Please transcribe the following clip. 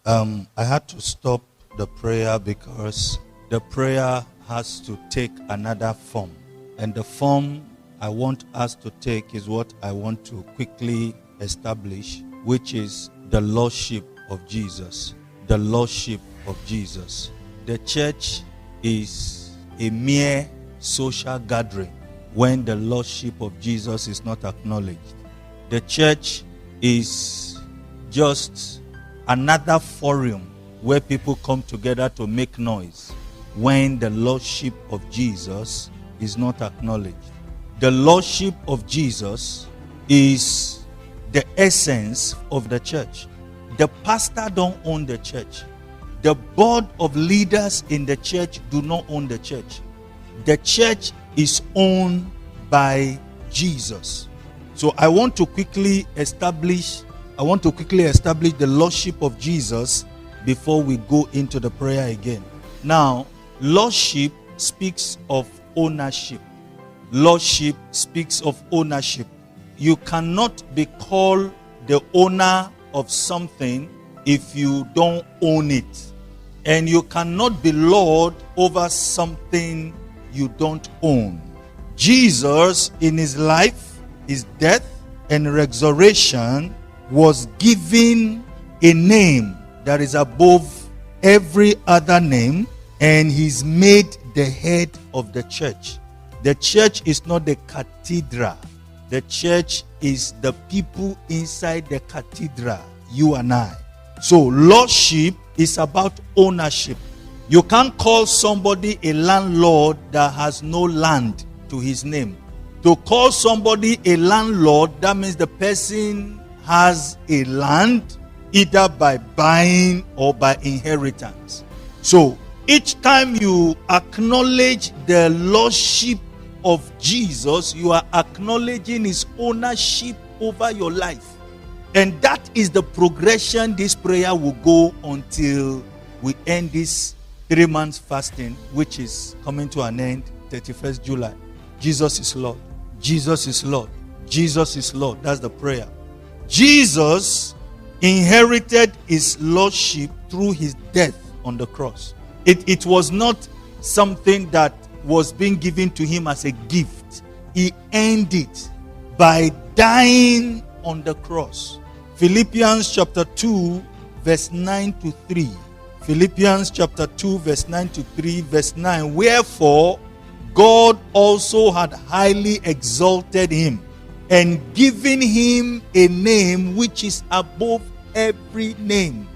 I had to stop the prayer because the prayer has to take another form. And the form I want us to take is what I want to quickly establish, which is the Lordship of Jesus. The Lordship of Jesus. The church is a mere social gathering when the Lordship of Jesus is not acknowledged. The church is just another forum where people come together to make noise when the Lordship of Jesus is not acknowledged. The Lordship of Jesus is the essence of the church. The pastor don't own the church. The board of leaders in the church do not own the church. The church is owned by Jesus. So I want to quickly establish the Lordship of Jesus before we go into the prayer again. Now, Lordship speaks of ownership. Lordship speaks of ownership. You cannot be called the owner of something if you don't own it. And you cannot be Lord over something you don't own. Jesus, in his life, his death, and resurrection, was given a name that is above every other name, and he's made the head of the church. The church is not the cathedral. The church is the people inside the cathedral, you and I. So lordship is about ownership. You can't call somebody a landlord that has no land to his name. To call somebody a landlord, that means the person has a land either by buying or by inheritance. So each time you acknowledge the lordship of Jesus, you are acknowledging his ownership over your life. And that is the progression this prayer will go until we end this 3 months fasting, which is coming to an end 31st July. Jesus is Lord. Jesus is Lord. Jesus is Lord. That's the prayer. Jesus inherited his lordship through his death on the cross. It was not something that was being given to him as a gift. He earned it by dying on the cross. Philippians chapter 2 verse 9 to 3. Philippians chapter 2 verse 9 to 3, verse 9. Wherefore God also had highly exalted him and given him a name which is above every name,